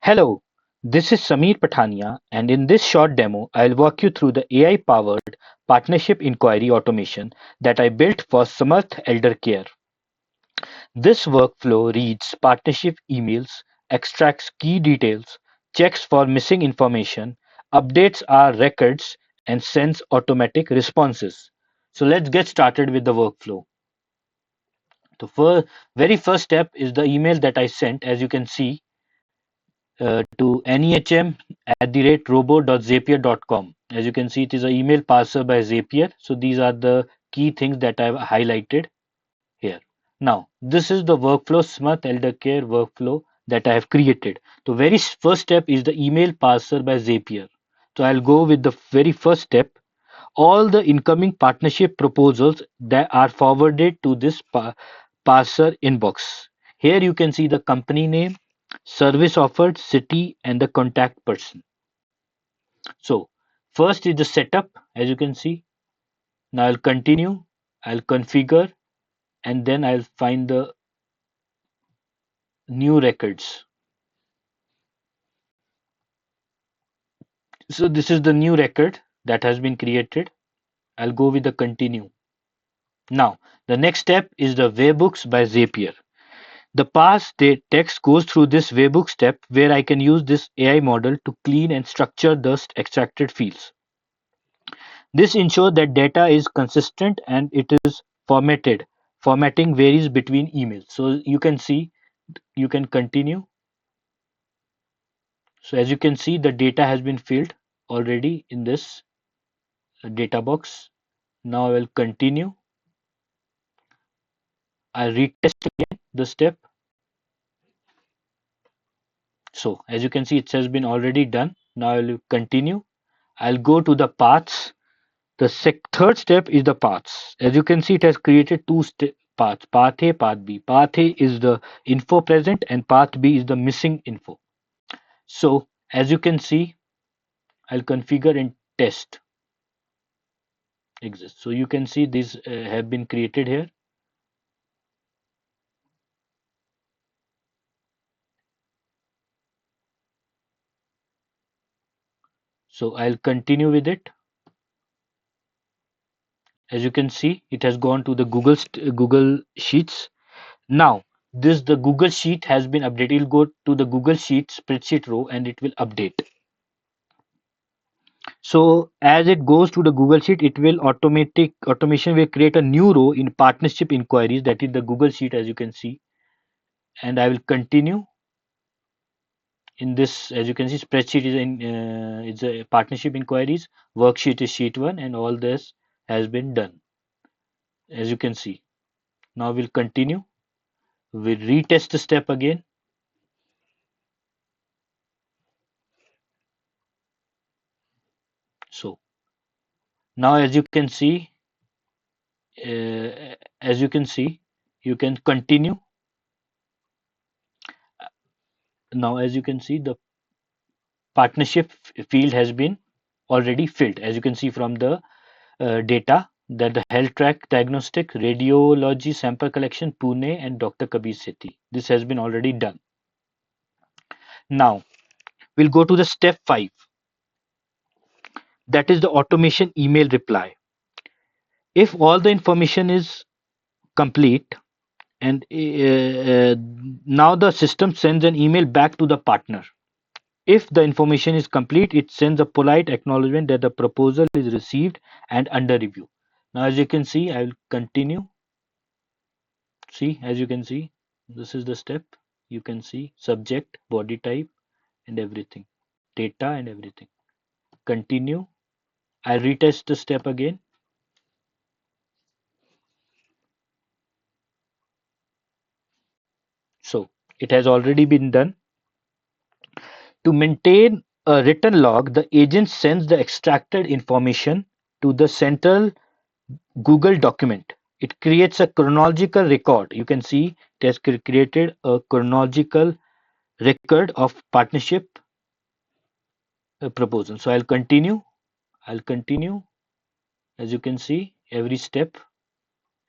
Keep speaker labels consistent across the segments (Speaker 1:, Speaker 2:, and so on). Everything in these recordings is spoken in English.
Speaker 1: Hello, this is Sameer Pathania, and in this short demo, I'll walk you through the AI-powered partnership inquiry automation that I built for Samarth Elder Care. This workflow reads partnership emails, extracts key details, checks for missing information, updates our records, and sends automatic responses. So let's get started with the workflow. The very first step is the email that I sent, as you can see, to nehm@robo.zapier.com. As you can see, it is an email parser by Zapier. So these are the key things that I've highlighted here. Now, this is the workflow, Smart Elder Care workflow that I have created. The very first step is the email parser by Zapier. So I'll go with the very first step. All the incoming partnership proposals that are forwarded to this parser inbox. Here you can see the company name, service offered, city, and the contact person. So first is the setup, as you can see. Now I'll continue, I'll configure, and then I'll find the new records. So this is the new record that has been created. I'll go with the continue. Now, the next step is the webhooks by Zapier. The parse text goes through this webhook step where I can use this AI model to clean and structure the extracted fields. This ensures that data is consistent and it is formatted. Formatting varies between emails. So you can see, you can continue. So as you can see, the data has been filled already in this data box. Now I will continue. I'll retest again the step. So as you can see, it has been already done. Now I will continue. I'll go to the paths. The third step is the paths. As you can see, it has created two paths, path A, path B. Path A is the info present and path B is the missing info. So as you can see, I'll configure and test exist. So you can see these have been created here. So I'll continue with it. As you can see, it has gone to the Google Sheets. Now this the Google Sheet has been updated. It'll go to the Google Sheet spreadsheet row and it will update. So as it goes to the Google Sheet, it will automation will create a new row in partnership inquiries, that is the Google Sheet, as you can see. And I will continue in this. As you can see, spreadsheet is in it's a partnership inquiries, worksheet is sheet 1, and all this has been done, as you can see. Now we'll continue. We'll retest the step again. So now as you can see, you can continue. Now as you can see, the partnership field has been already filled, as you can see from the data, that the health track diagnostic, radiology sample collection, Pune, and Dr. Kabir Sethi. This has been already done. Now we'll go to the step 5, that is the automation email reply. If all the information is complete, and now the system sends an email back to the partner. If the information is complete, it sends a polite acknowledgement that the proposal is received and under review. Now as you can see, I will continue. See, as you can see, this is the step. You can see subject, body type, and everything, data and everything. Continue. I retest the step again. So it has already been done. To maintain a written log, the agent sends the extracted information to the central Google document. It creates a chronological record. You can see it has created a chronological record of partnership proposal. So I'll continue. I'll continue. As you can see, every step,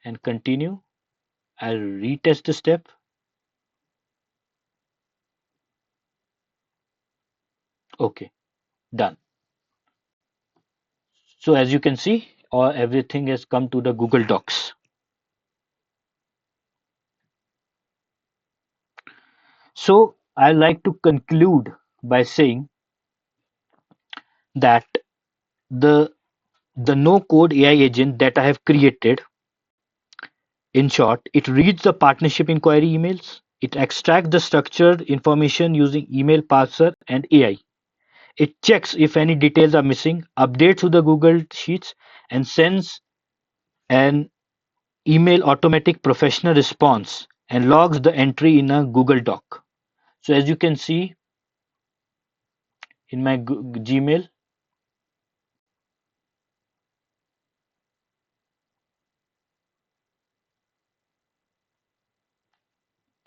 Speaker 1: and continue. I'll retest the step. Okay, done. So as you can see, everything has come to the Google Docs. So I like to conclude by saying that the the no code AI agent that I have created, in short, it reads the partnership inquiry emails, it extracts the structured information using email parser and AI. It checks if any details are missing, updates to the Google Sheets, and sends an email automatic professional response and logs the entry in a Google Doc. So as you can see in my Gmail,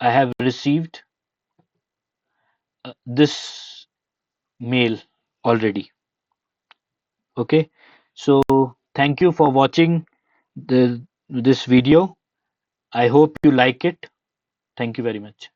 Speaker 1: I have received this mail already. Okay, so thank you for watching this video. I hope you like it. Thank you very much.